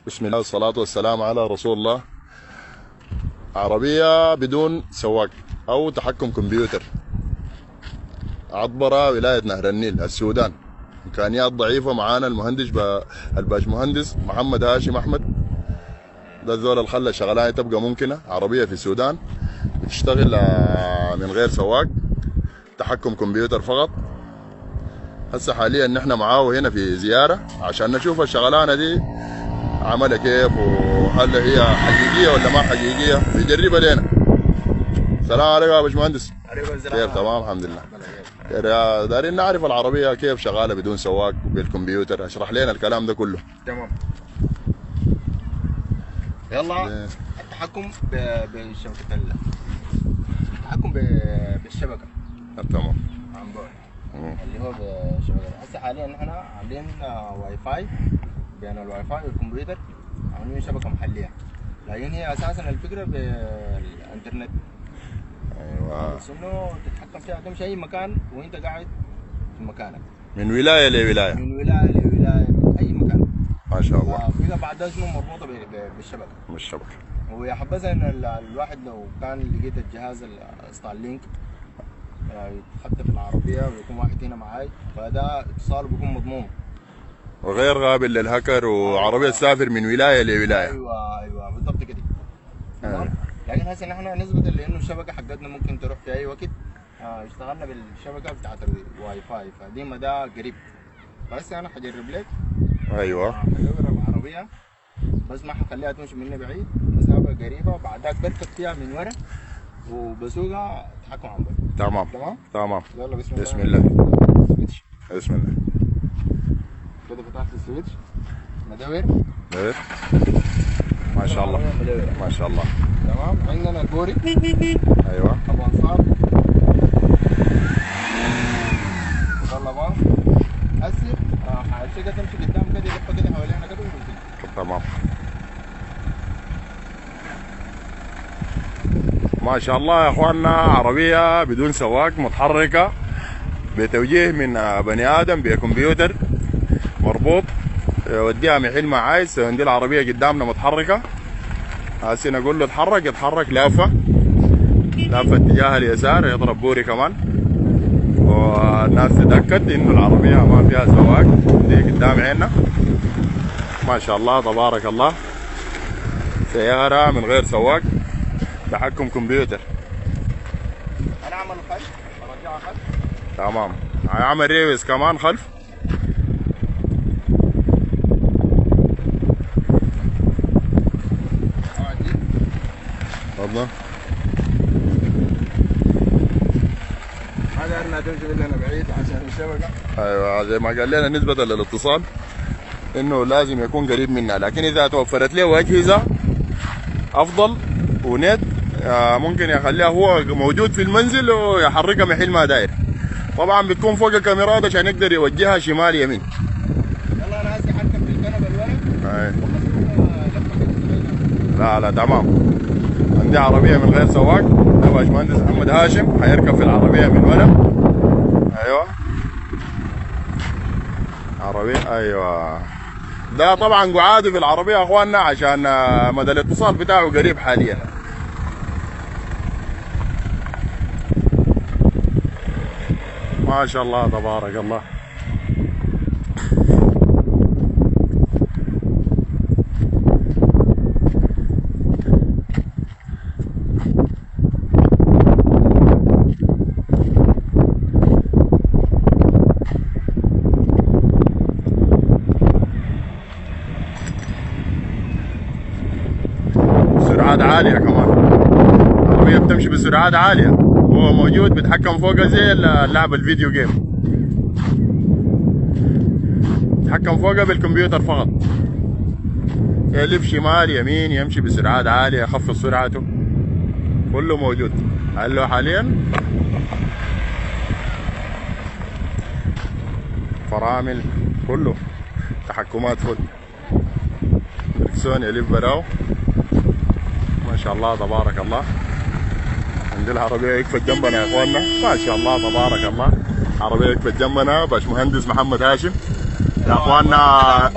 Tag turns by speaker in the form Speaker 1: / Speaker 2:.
Speaker 1: بسم الله والصلاة والسلام على رسول الله. عربية بدون سواق أو تحكم كمبيوتر، عطبرة ولاية نهر النيل السودان. إمكانيات ضعيفة. معانا الباشمهندس محمد هاشم أحمد، ده الزول اللي خلى الشغلانة تبقى ممكنة. عربية في السودان بتشتغل من غير سواق، تحكم كمبيوتر فقط. هسه حاليا نحن معاه هنا في زيارة عشان نشوف الشغلانة دي عملها كيف، وهل هي حقيقية ولا ما حقيقية، بيجربها لنا. السلام عليكم يا باشمهندس.
Speaker 2: عليكم السلام.
Speaker 1: كيف؟ تمام الحمد لله. دارين نعرف العربية كيف شغالة بدون سواق بالكمبيوتر، اشرح لنا الكلام ده كله.
Speaker 2: تمام. يلا التحكم بالشبكة، التحكم بالشبكة.
Speaker 1: تمام.
Speaker 2: عن بعد اللي هو بالشبكة. هسه حاليا نحن عاملين واي فاي، بين الواي فاي والكمبيوتر عاملين شبكة محلية، لكن هي اساسا الفكرة بالانترنت.
Speaker 1: ايوه.
Speaker 2: بس انه تتحكم فيها، تمشي اي مكان وانت قاعد في مكانك،
Speaker 1: من ولاية لولاية،
Speaker 2: من ولاية لولاية، من اي مكان.
Speaker 1: ما شاء الله.
Speaker 2: فيها بعد اسمه مربوطة بالشبكة.
Speaker 1: بالشبكة.
Speaker 2: ويا حبذا ان الواحد لو كان لقيت الجهاز ستار لينك يتحط في العربيه ويكون واحد هنا معاي، فده اتصال بيكون مضمون
Speaker 1: وغير قابل للهكر، وعربية تسافر من ولاية لولاية.
Speaker 2: ايوه بالضبط كده. تمام. لكن هسه نحن نسبة لانه الشبكه حقتنا ممكن تروح في اي وقت، اشتغلنا بالشبكه بتاعت الواي فاي، فدي مدى قريب. بس انا حجرب لك.
Speaker 1: ايوه.
Speaker 2: حجرب العربيه، بس ما حخليها تمشي مني بعيد، مسافه قريبه، بعدك بركب فيها من ورا وبسوقها تحكم عن بعد.
Speaker 1: تمام
Speaker 2: تمام.
Speaker 1: تمام.
Speaker 2: يلا بسم الله.
Speaker 1: بسم الله.
Speaker 2: سويتش.
Speaker 1: بسم الله.
Speaker 2: كده فتحت السويتش، مدور.
Speaker 1: إيه؟ ما شاء الله
Speaker 2: مدور.
Speaker 1: ما شاء الله.
Speaker 2: تمام. عندنا البوري.
Speaker 1: ايوه.
Speaker 2: ابو انصار. يلا بقى. هسه الشقه تمشي قدام كده، لفه كده حوالينا كده وتمشي.
Speaker 1: تمام. ما شاء الله يا اخواننا، عربية بدون سواق، متحركة بتوجيه من بني ادم بكمبيوتر مربوط، يوديها محل ما عايز. عندي العربية قدامنا متحركة، هسه نقول له اتحرك، يتحرك لافة اتجاه اليسار، يضرب بوري كمان، والناس تتأكد انه العربية ما فيها سواق. دي قدام عيننا ما شاء الله تبارك الله، سيارة من غير سواق، تحكم كمبيوتر.
Speaker 2: انا اعمل خلف، ارجعها خلف.
Speaker 1: تمام. هيعمل ريوس كمان خلف. تفضل.
Speaker 2: هذا انها تمشي مننا بعيد عشان الشبكه.
Speaker 1: ايوه، زي ما قال لنا نسبة للاتصال انه لازم يكون قريب منا، لكن اذا توفرت له اجهزة افضل ونت، ممكن يخليها هو موجود في المنزل ويحركها محل ما داير. طبعا بتكون فوق الكاميرات عشان يقدر يوجهها شمال يمين.
Speaker 2: يلا انا هسه حركب في الكنبه الورا.
Speaker 1: لا تمام. عندي عربية من غير سواق، ده باشمهندس محمد هاشم حيركب في العربية من ورا. ايوه عربية، ايوه. ده طبعا قعاده في العربية يا اخواننا عشان مدى الاتصال بتاعه قريب حاليا. ما شاء الله تبارك الله. سرعات عالية كمان، العربية بتمشي بسرعات عالية، هو موجود بيتحكم فوقها زي اللعبة الفيديو جيم، بيتحكم فوقها بالكمبيوتر فقط، يلف شمال يمين، يمشي بسرعات عالية، يخفض سرعته، كله موجود. هلا حاليا فرامل، كله تحكمات فل، دركسون يلف براو. ما شاء الله تبارك الله. عندي العربية يكفت جنبنا يا اخواننا، ما شاء الله تبارك الله. عربية يكفت جنبنا باشمهندس محمد هاشم يا اخواننا.